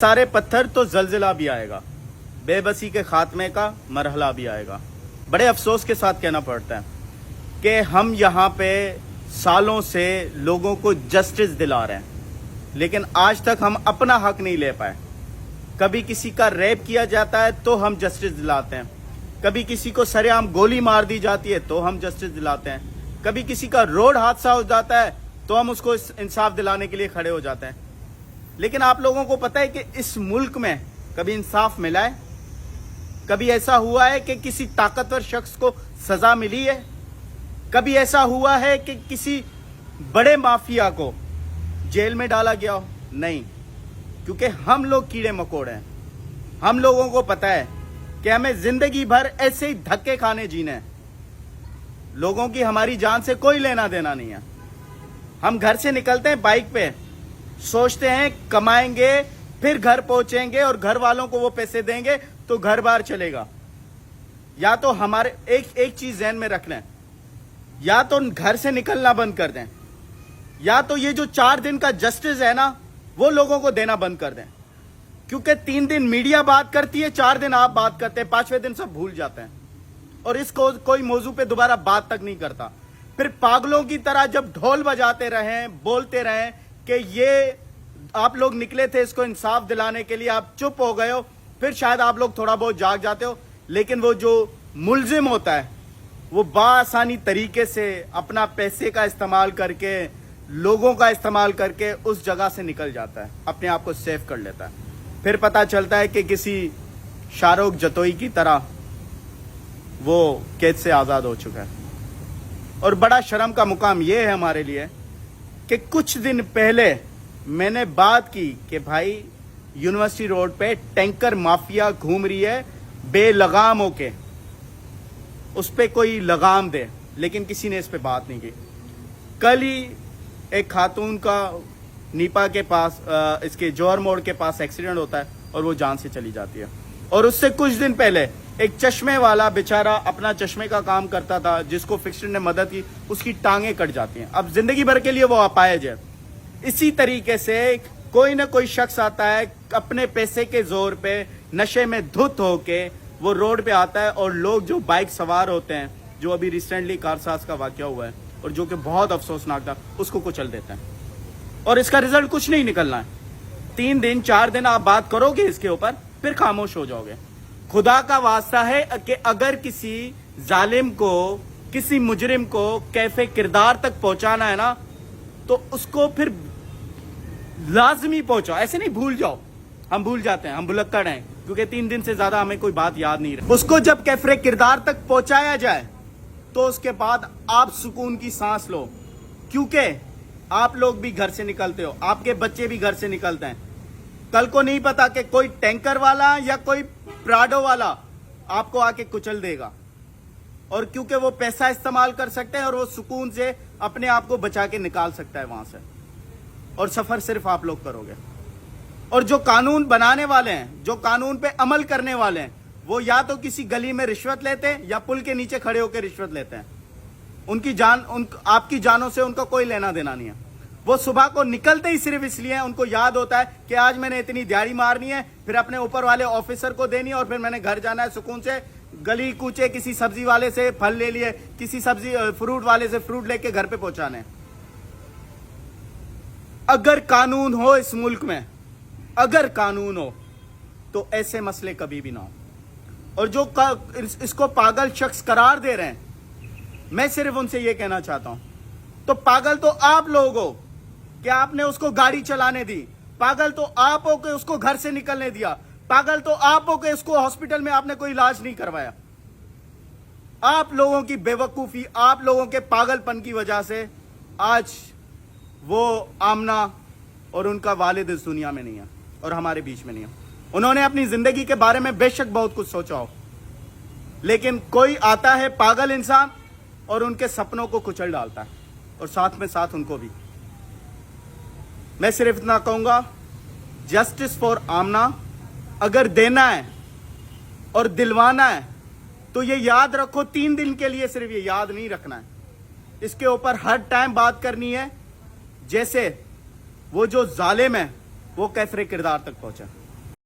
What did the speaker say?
سارے پتھر تو زلزلہ بھی آئے گا، بے بسی کے خاتمے کا مرحلہ بھی آئے گا۔ بڑے افسوس کے ساتھ کہنا پڑتا ہے کہ ہم یہاں پہ سالوں سے لوگوں کو جسٹس دلا رہے ہیں، لیکن آج تک ہم اپنا حق نہیں لے پائے۔ کبھی کسی کا ریپ کیا جاتا ہے تو ہم جسٹس دلاتے ہیں، کبھی کسی کو سرے عام گولی مار دی جاتی ہے تو ہم جسٹس دلاتے ہیں، کبھی کسی کا روڈ حادثہ ہو جاتا ہے تو ہم اس کو انصاف دلانے کے لیے کھڑے ہو جاتے ہیں۔ لیکن آپ لوگوں کو پتہ ہے کہ اس ملک میں کبھی انصاف ملا ہے؟ کبھی ایسا ہوا ہے کہ کسی طاقتور شخص کو سزا ملی ہے؟ کبھی ایسا ہوا ہے کہ کسی بڑے مافیا کو جیل میں ڈالا گیا ہو؟ نہیں، کیونکہ ہم لوگ کیڑے مکوڑے ہیں۔ ہم لوگوں کو پتہ ہے کہ ہمیں زندگی بھر ایسے ہی دھکے کھانے جینے ہیں۔ لوگوں کی ہماری جان سے کوئی لینا دینا نہیں ہے۔ ہم گھر سے نکلتے ہیں بائک پہ، سوچتے ہیں کمائیں گے، پھر گھر پہنچیں گے اور گھر والوں کو وہ پیسے دیں گے تو گھر بار چلے گا۔ یا تو ہمارے ایک چیز ذہن میں رکھ لیں، یا تو گھر سے نکلنا بند کر دیں، یا تو یہ جو 4 دن کا جسٹس ہے نا وہ لوگوں کو دینا بند کر دیں، کیونکہ 3 دن میڈیا بات کرتی ہے، 4 دن آپ بات کرتے ہیں، 5ویں دن سب بھول جاتے ہیں اور اس کو کوئی موضوع پہ دوبارہ بات تک نہیں کرتا۔ پھر پاگلوں کی طرح جب ڈھول بجاتے رہیں، بولتے رہیں کہ یہ آپ لوگ نکلے تھے اس کو انصاف دلانے کے لیے، آپ چپ ہو گئے ہو، پھر شاید آپ لوگ تھوڑا بہت جاگ جاتے ہو۔ لیکن وہ جو ملزم ہوتا ہے وہ بآسانی طریقے سے اپنا پیسے کا استعمال کر کے، لوگوں کا استعمال کر کے اس جگہ سے نکل جاتا ہے، اپنے آپ کو سیف کر لیتا ہے۔ پھر پتہ چلتا ہے کہ کسی شاروخ جتوئی کی طرح وہ قید سے آزاد ہو چکا ہے۔ اور بڑا شرم کا مقام یہ ہے ہمارے لیے کہ کچھ دن پہلے میں نے بات کی کہ بھائی یونیورسٹی روڈ پہ ٹینکر مافیا گھوم رہی ہے بے لگام ہو کے، اس پہ کوئی لگام دے، لیکن کسی نے اس پہ بات نہیں کی۔ کل ہی ایک خاتون کا نیپا کے پاس اس کے جوہر موڑ کے پاس ایکسیڈنٹ ہوتا ہے اور وہ جان سے چلی جاتی ہے۔ اور اس سے کچھ دن پہلے ایک چشمے والا بیچارہ اپنا چشمے کا کام کرتا تھا، جس کو فکسڈ نے مدد کی، اس کی ٹانگیں کٹ جاتی ہیں، اب زندگی بھر کے لیے وہ اپاہج ہے۔ اسی طریقے سے کوئی نہ کوئی شخص آتا ہے اپنے پیسے کے زور پہ، نشے میں دھت ہو کے وہ روڈ پہ آتا ہے اور لوگ جو بائک سوار ہوتے ہیں، جو ابھی ریسنٹلی کارساز کا واقعہ ہوا ہے اور جو کہ بہت افسوسناک تھا، اس کو کچل دیتے ہیں اور اس کا رزلٹ کچھ نہیں نکلنا ہے۔ 3 دن 4 دن آپ بات کرو گے اس کے اوپر، پھر خاموش ہو جاؤ گے۔ خدا کا واسطہ ہے کہ اگر کسی ظالم کو، کسی مجرم کو کیفے کردار تک پہنچانا ہے نا تو اس کو پھر لازمی پہنچاؤ، ایسے نہیں بھول جاؤ۔ ہم بھول جاتے ہیں، ہم بھلکڑ ہیں، کیونکہ 3 دن سے زیادہ ہمیں کوئی بات یاد نہیں رہی۔ اس کو جب کیفے کردار تک پہنچایا جائے تو اس کے بعد آپ سکون کی سانس لو، کیونکہ آپ لوگ بھی گھر سے نکلتے ہو، آپ کے بچے بھی گھر سے نکلتے ہیں۔ کل کو نہیں پتا کہ کوئی ٹینکر والا یا کوئی پراڈو والا آپ کو آ کے کچل دے گا، اور کیونکہ وہ پیسہ استعمال کر سکتے ہیں اور وہ سکون سے اپنے آپ کو بچا کے نکال سکتا ہے وہاں سے، اور سفر صرف آپ لوگ کرو گے۔ اور جو قانون بنانے والے ہیں، جو قانون پہ عمل کرنے والے ہیں، وہ یا تو کسی گلی میں رشوت لیتے ہیں یا پل کے نیچے کھڑے ہو کے رشوت لیتے ہیں۔ ان کی جان، آپ کی جانوں سے ان کا کوئی لینا دینا نہیں ہے۔ وہ صبح کو نکلتے ہی صرف اس لیے ان کو یاد ہوتا ہے کہ آج میں نے اتنی دیہڑی مارنی ہے، پھر اپنے اوپر والے آفیسر کو دینی ہے، اور پھر میں نے گھر جانا ہے سکون سے، گلی کوچے کسی سبزی والے سے پھل لے لیے، کسی سبزی فروٹ والے سے فروٹ لے کے گھر پہ پہنچانے۔ اگر قانون ہو اس ملک میں، اگر قانون ہو تو ایسے مسئلے کبھی بھی نہ ہو۔ اور جو اس کو پاگل شخص قرار دے رہے ہیں، میں صرف ان سے یہ کہنا چاہتا ہوں، تو پاگل تو آپ لوگ ہو کہ آپ نے اس کو گاڑی چلانے دی، پاگل تو آپ ہو کہ اس کو گھر سے نکلنے دیا، پاگل تو آپ ہو کہ اس کو ہاسپٹل میں آپ نے کوئی علاج نہیں کروایا۔ آپ لوگوں کی بے وقوفی، آپ لوگوں کے پاگل پن کی وجہ سے آج وہ آمنہ اور ان کا والد اس دنیا میں نہیں ہے اور ہمارے بیچ میں نہیں ہے۔ انہوں نے اپنی زندگی کے بارے میں بے شک بہت کچھ سوچا ہو، لیکن کوئی آتا ہے پاگل انسان اور ان کے سپنوں کو کچل ڈالتا ہے، اور ساتھ میں ساتھ ان کو بھی۔ میں صرف اتنا کہوں گا، جسٹس فار آمنہ اگر دینا ہے اور دلوانا ہے تو یہ یاد رکھو، 3 دن کے لیے صرف یہ یاد نہیں رکھنا ہے، اس کے اوپر ہر ٹائم بات کرنی ہے، جیسے وہ جو ظالم ہے وہ کیفر کردار تک پہنچا۔